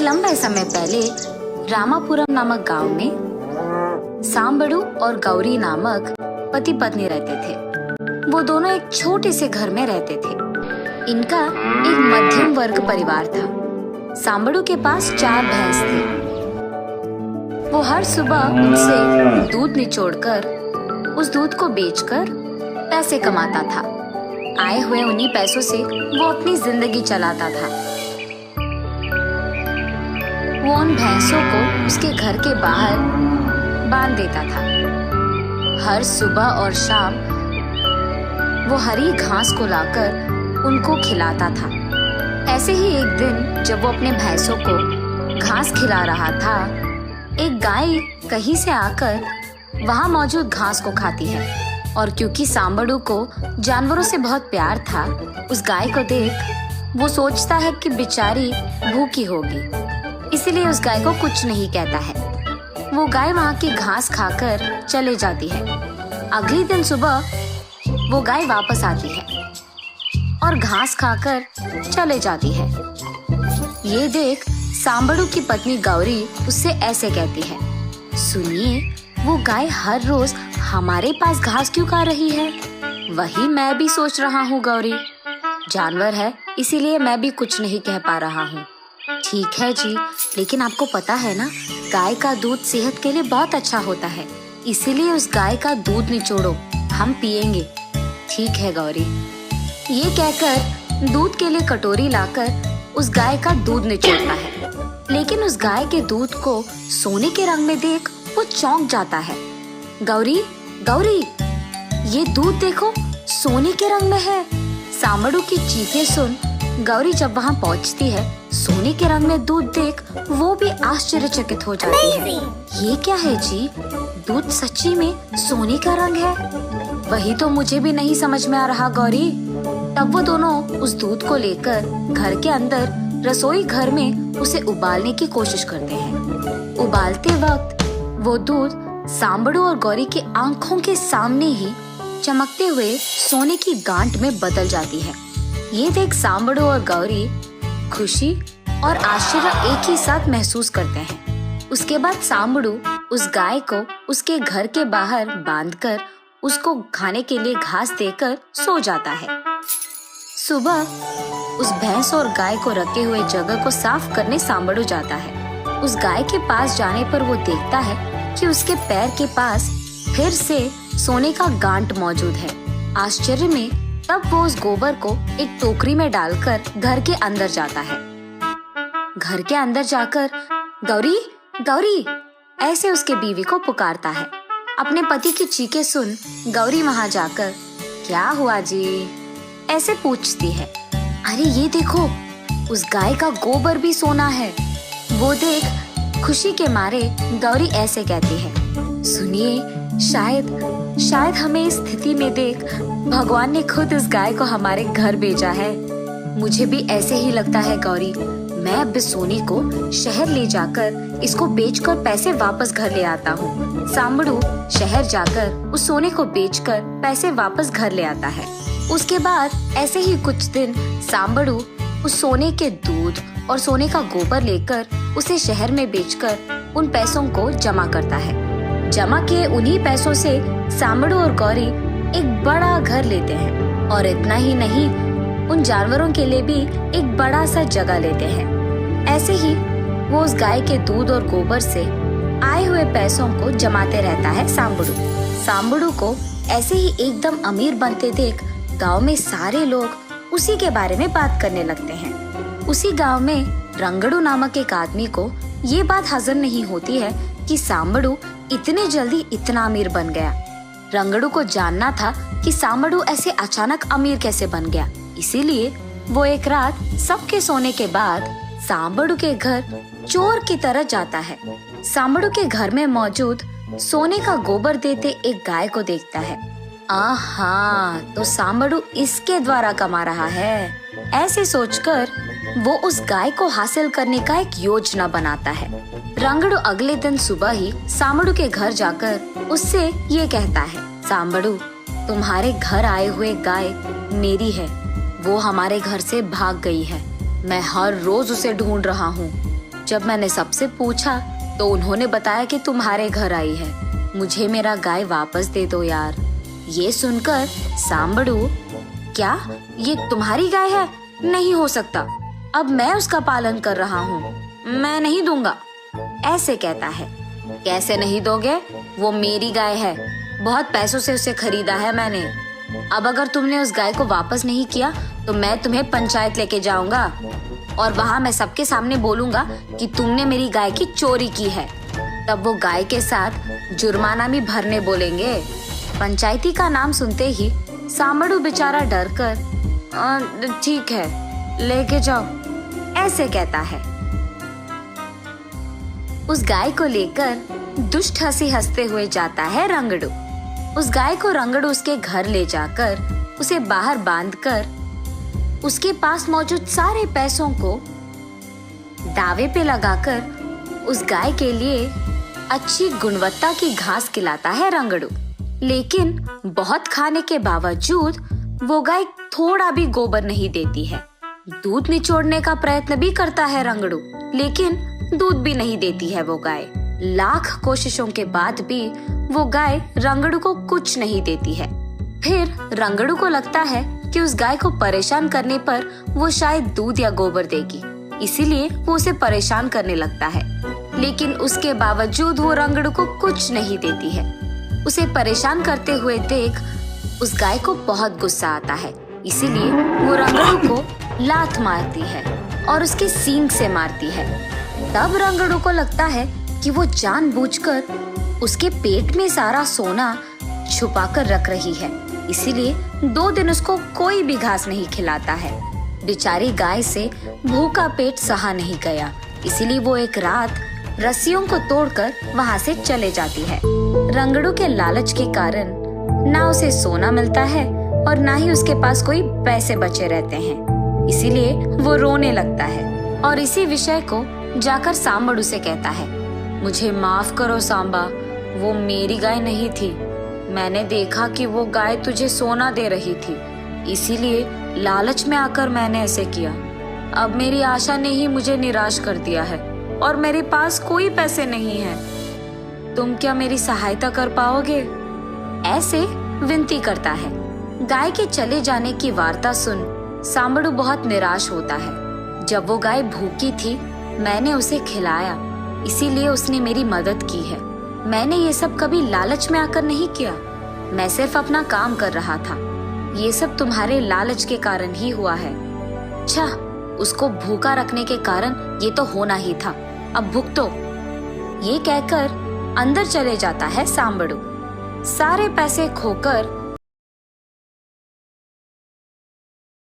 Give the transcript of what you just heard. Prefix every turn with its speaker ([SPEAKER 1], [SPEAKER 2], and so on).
[SPEAKER 1] लंबे समय पहले रामापुरम नामक गांव में सांबड़ू और गौरी नामक पति पत्नी रहते थे। वो दोनों एक छोटे से घर में रहते थे। इनका एक मध्यम वर्ग परिवार था। सांबड़ू के पास 4 भैंस थे। वो हर सुबह उनसे दूध निचोड़कर उस दूध को बेचकर पैसे कमाता था। आए हुए उन्हीं पैसों से वो अपनी जिंदगी चलाता था। वो उन भैंसों को उसके घर के बाहर बांध देता था। हर सुबह और शाम वो हरी घास को लाकर उनको खिलाता था। ऐसे ही एक दिन जब वो अपने भैंसों को घास खिला रहा था, एक गाय कहीं से आकर वहां मौजूद घास को खाती है। और क्योंकि सांबड़ू को जानवरों से बहुत प्यार था, उस गाय को देख वो सोचता है कि बेचारी भूखी होगी, इसीलिए उस गाय को कुछ नहीं कहता है। वो गाय वहां की घास खाकर चले जाती है। अगले दिन सुबह वो गाय वापस आती है और घास खाकर चले जाती है। ये देख सांबड़ू की पत्नी गौरी उससे ऐसे कहती है, सुनिए, वो गाय हर रोज हमारे पास घास क्यों खा रही है? वही मैं भी सोच रहा हूँ गौरी। जानवर है इसीलिए मैं भी कुछ नहीं कह पा रहा हूँ। ठीक है जी, लेकिन आपको पता है ना, गाय का दूध सेहत के लिए बहुत अच्छा होता है, इसीलिए उस गाय का दूध निचोड़ो, हम पिएंगे। ठीक है गौरी। ये कहकर दूध के लिए कटोरी लाकर उस गाय का दूध निचोड़ता है। लेकिन उस गाय के दूध को सोने के रंग में देख वो चौंक जाता है। गौरी, गौरी, ये दूध देखो, सोने के रंग में है। सांबड़ू की चीखें सुन गौरी जब वहाँ पहुँचती है, सोने के रंग में दूध देख वो भी आश्चर्यचकित हो जाती है। ये क्या है जी? दूध सच्ची में सोने का रंग है? वही तो मुझे भी नहीं समझ में आ रहा गौरी। तब वो दोनों उस दूध को लेकर घर के अंदर रसोई घर में उसे उबालने की कोशिश करते हैं। उबालते वक्त वो दूध सांबड़ू और गौरी की आंखों के सामने ही चमकते हुए सोने की गांठ में बदल जाती है। ये देख सांबड़ू और गौरी खुशी और आश्चर्य एक ही साथ महसूस करते हैं। उसके बाद सांबड़ू उस गाय को उसके घर के बाहर बांधकर उसको खाने के लिए घास देकर सो जाता है। सुबह उस भैंस और गाय को रखे हुए जगह को साफ करने सांबड़ू जाता है। उस गाय के पास जाने पर वो देखता है कि उसके पैर के पास फिर से सोने का गांठ मौजूद है। आश्चर्य में तब वो उस गोबर को एक टोकरी में डालकर घर के अंदर जाता है। घर के अंदर जाकर गौरी, गौरी ऐसे उसके बीवी को पुकारता है। अपने पति की चीखें सुन गौरी वहां जाकर, क्या हुआ जी? ऐसे पूछती है। अरे ये देखो, उस गाय का गोबर भी सोना है। वो देख खुशी के मारे गौरी ऐसे कहती है, सुनिए, शायद हमें इस स्थिति में देख भगवान ने खुद इस गाय को हमारे घर भेजा है। मुझे भी ऐसे ही लगता है गौरी। मैं अब इस सोने को शहर ले जाकर इसको बेचकर पैसे वापस घर ले आता हूँ। सांबड़ू शहर जाकर उस सोने को बेचकर पैसे वापस घर ले आता है। उसके बाद ऐसे ही कुछ दिन सांबड़ू उस सोने के दूध और सोने का गोबर लेकर उसे शहर में बेचकर उन पैसों को जमा करता है। जमा किए उन्हीं पैसों से सांबड़ू और गौरी एक बड़ा घर लेते हैं और इतना ही नहीं, उन जानवरों के लिए भी एक बड़ा सा जगह लेते हैं। ऐसे ही वो उस गाय के दूध और गोबर से आए हुए पैसों को जमाते रहता है सांबड़ू। सांबड़ू को ऐसे ही एकदम अमीर बनते देख गांव में सारे लोग उसी के बारे में बात करने लगते हैं। उसी गांव में रंगड़ू नामक एक आदमी को ये बात हजम नहीं होती है कि सांबड़ू इतने जल्दी इतना अमीर बन गया। रंगड़ू को जानना था कि सांबड़ू ऐसे अचानक अमीर कैसे बन गया, इसीलिए वो एक रात सबके सोने के बाद सांबड़ू के घर चोर की तरह जाता है। सांबड़ू के घर में मौजूद सोने का गोबर देते एक गाय को देखता है। आहा, तो सांबड़ू इसके द्वारा कमा रहा है। ऐसे सोचकर वो उस गाय को हासिल करने का एक योजना बनाता है। रंगड़ू अगले दिन सुबह ही सांबड़ू के घर जाकर उससे ये कहता है, सांबड़ू, तुम्हारे घर आए हुए गाय मेरी है। वो हमारे घर से भाग गई है। मैं हर रोज उसे ढूंढ रहा हूँ। जब मैंने सबसे पूछा तो उन्होंने बताया कि तुम्हारे घर आई है, मुझे मेरा गाय वापस दे दो यार। ये सुनकर सांबड़ू, क्या ये तुम्हारी गाय है? नहीं हो सकता, अब मैं उसका पालन कर रहा हूँ, मैं नहीं दूंगा, ऐसे कहता है। कैसे नहीं दोगे? वो मेरी गाय है, बहुत पैसों से उसे खरीदा है मैंने। अब अगर तुमने उस गाय को वापस नहीं किया तो मैं तुम्हें पंचायत लेके जाऊंगा और वहां मैं सबके सामने बोलूंगा कि तुमने मेरी गाय की चोरी की है। तब वो गाय के साथ जुर्माना भी भरने बोलेंगे। पंचायती का नाम सुनते ही सांबड़ू बेचारा डर कर, ठीक है लेके जाओ, ऐसे कहता है। उस गाय को लेकर दुष्ट हंसी हंसते हुए जाता है रंगड़ू। उस गाय को रंगड़ू उसके घर ले जाकर उसे बाहर बांधकर उसके पास मौजूद सारे पैसों को दावे पे लगाकर उस गाय के लिए अच्छी गुणवत्ता की घास खिलाता है रंगड़ू। लेकिन बहुत खाने के बावजूद वो गाय थोड़ा भी गोबर नहीं देती है। दूध निचोड़ने का प्रयत्न भी करता है रंगड़ू, लेकिन दूध भी नहीं देती है वो गाय। लाख कोशिशों के बाद भी वो गाय रंगड़ू को कुछ नहीं देती है। फिर रंगड़ू को लगता है कि उस गाय को परेशान करने पर वो शायद दूध या गोबर देगी, इसीलिए वो उसे परेशान करने लगता है। लेकिन उसके बावजूद वो रंगड़ू को कुछ नहीं देती है। उसे परेशान करते हुए देख उस गाय को बहुत गुस्सा आता है, इसीलिए वो रंगड़ू को लात मारती है और उसके सींग से मारती है। तब रंगड़ू को लगता है कि वो जानबूझकर उसके पेट में सारा सोना छुपाकर रख रही है, इसीलिए 2 दिन उसको कोई भी घास नहीं खिलाता है। बेचारी गाय से भूखा पेट सहा नहीं गया, इसीलिए वो एक रात रस्सियों को तोड़कर वहां से चले जाती है। रंगड़ू के लालच के कारण ना उसे सोना मिलता है और ना ही उसके पास कोई पैसे बचे रहते हैं, इसीलिए वो रोने लगता है और इसी विषय को जाकर सांबड़ू से कहता है, मुझे माफ करो सांबा, वो मेरी गाय नहीं थी। मैंने देखा कि वो गाय तुझे सोना दे रही थी, इसीलिए लालच में आकर मैंने ऐसे किया। अब मेरी आशा ने ही मुझे निराश कर दिया है और मेरे पास कोई पैसे नहीं है। तुम क्या मेरी सहायता कर पाओगे? ऐसे विनती करता है। गाय के चले जाने की वार्ता सुन सांबड़ू बहुत निराश होता है। जब वो गाय भूखी थी मैंने उसे खिलाया, इसीलिए उसने मेरी मदद की है। मैंने ये सब कभी लालच में आकर नहीं किया, मैं सिर्फ अपना काम कर रहा था। ये सब तुम्हारे लालच के कारण ही हुआ है। अच्छा, उसको भूखा रखने के कारण ये तो होना ही था, अब भुगतो। ये कहकर अंदर चले जाता है सांबड़ू। सारे पैसे खोकर